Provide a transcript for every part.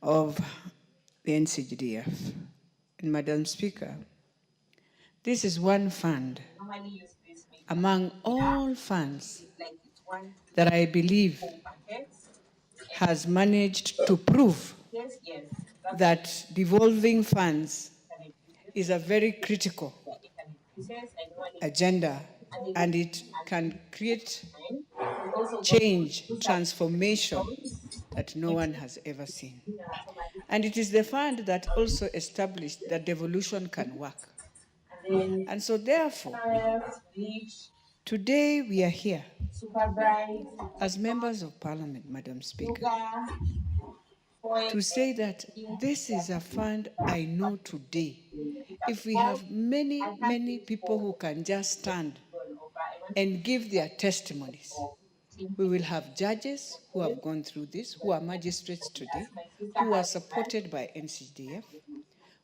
of the NCDF. And Madam Speaker, this is one fund among all funds that I believe has managed to prove that devolving funds is a very critical agenda, and it can create change, transformation that no one has ever seen. And it is the fund that also established that devolution can work. And so therefore, today we are here as members of Parliament, Madam Speaker, to say that this is a fund I know today. If we have many people who can just stand and give their testimonies, we will have judges who have gone through this, who are magistrates today, who are supported by NCDF.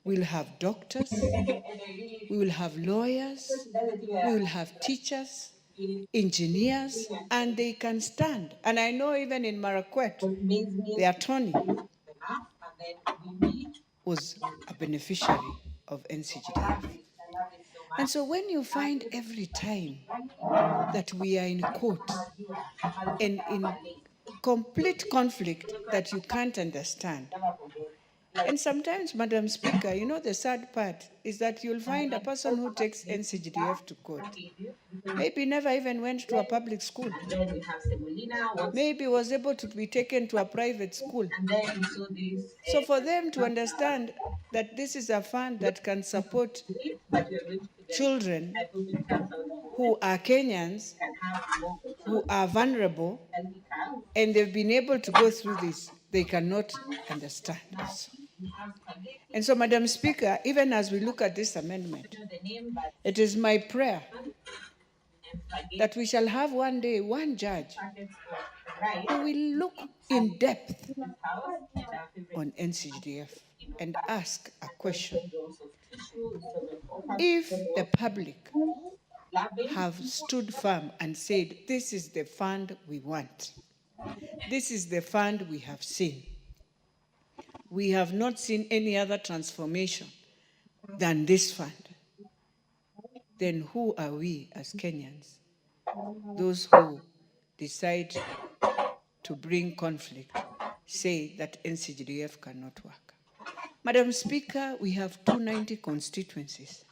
We'll have doctors, we will have lawyers, we will have teachers, engineers, and they can stand. And I know even in Marakwet, the attorney was a beneficiary of NCGDF. And so when you find every time that we are in court and in complete conflict that you can't understand, and sometimes, Madam Speaker, you know the sad part is that you'll find a person who takes NCGDF to court maybe never even went to a public school, maybe was able to be taken to a private school. So for them to understand that this is a fund that can support children who are Kenyans, who are vulnerable, and they've been able to go through this, they cannot understand also. And so, Madam Speaker, even as we look at this amendment, it is my prayer that we shall have one day one judge who will look in depth on NCGDF and ask a question. If the public have stood firm and said, this is the fund we want, this is the fund we have seen, we have not seen any other transformation than this fund, then who are we as Kenyans, those who decide to bring conflict, say that NCGDF cannot work? Madam Speaker, we have 290 constituencies.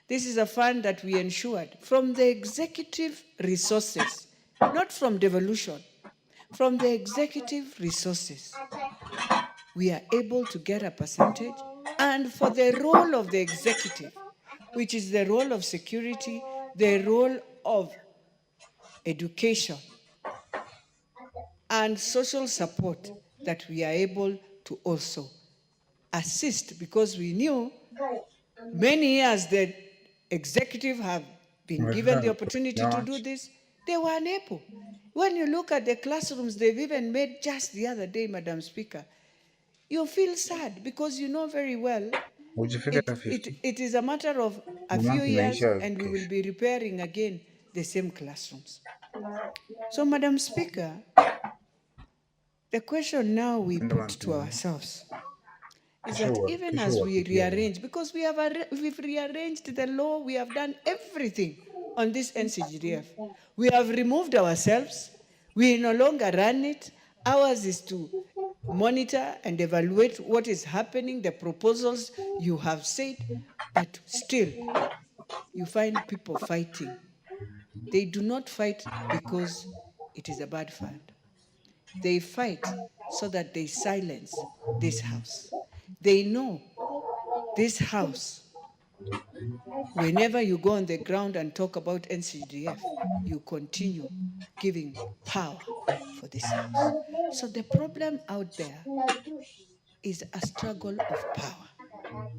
This is a fund that we ensured from the executive resources, not from devolution, from the executive resources. We are able to get a percentage, and for the role of the executive, which is the role of security, the role of education, and social support, that we are able to also assist, because we knew many years the executive have been given the opportunity to do this, they were unable. When you look at the classrooms they've even made just the other day, Madam Speaker, you feel sad because you know very well it is a matter of a few years and we will be repairing again the same classrooms. So, Madam Speaker, the question now we put to ourselves is that even as we rearrange, because we've rearranged the law, we have done everything on this NCGDF. We have removed ourselves. We no longer run it. Ours is to monitor and evaluate what is happening, the proposals you have said, but still you find people fighting. They do not fight because it is a bad fund. They fight so that they silence this house. They know this house, whenever you go on the ground and talk about NCDF, you continue giving power for this house. So the problem out there is a struggle of power.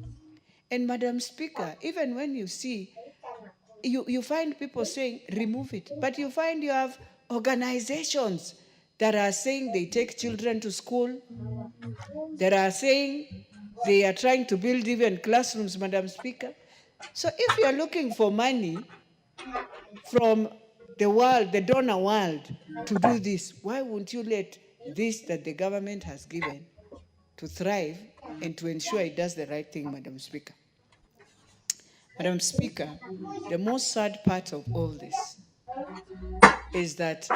And Madam Speaker, even when you see, you find people saying, remove it, but you find you have organizations that are saying they take children to school, that are saying they are trying to build even classrooms, Madam Speaker. So if you are looking for money from the world, the donor world, to do this, why won't you let this that the government has given to thrive and to ensure it does the right thing, Madam Speaker. Madam Speaker, the most sad part of all this is that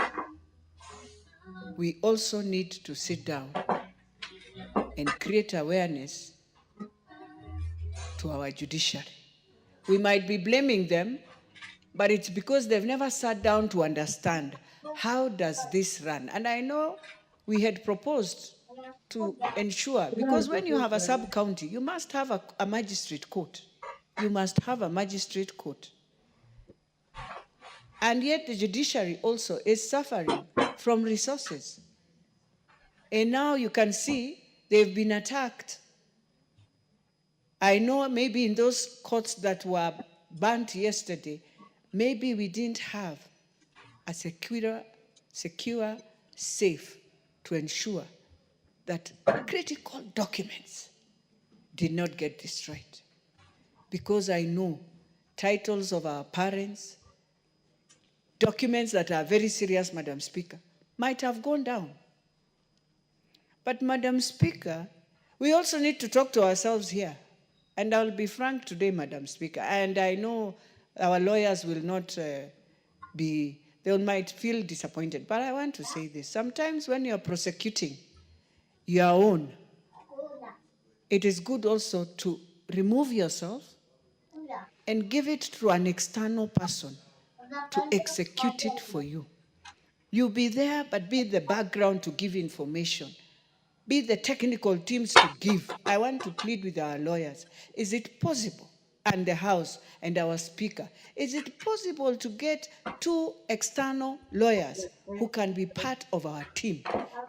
we also need to sit down and create awareness to our judiciary. We might be blaming them, but it's because they've never sat down to understand how does this run. And I know we had proposed to ensure, because when you have a sub-county, you must have a magistrate court. You must have a magistrate court. And yet the judiciary also is suffering from resources. And now you can see they've been attacked. I know maybe in those courts that were burnt yesterday, maybe we didn't have a secure, safe to ensure that critical documents did not get destroyed. Because I know titles of our parents, documents that are very serious, Madam Speaker, might have gone down. But Madam Speaker, we also need to talk to ourselves here. And I'll be frank today, Madam Speaker, and I know our lawyers will not they might feel disappointed, but I want to say this. Sometimes when you're prosecuting your own, it is good also to remove yourself and give it to an external person to execute it for you. You be there, but be the background to give information. Be the technical teams to give. I want to plead with our lawyers. Is it possible, and the House and our Speaker, is it possible to get 2 external lawyers who can be part of our team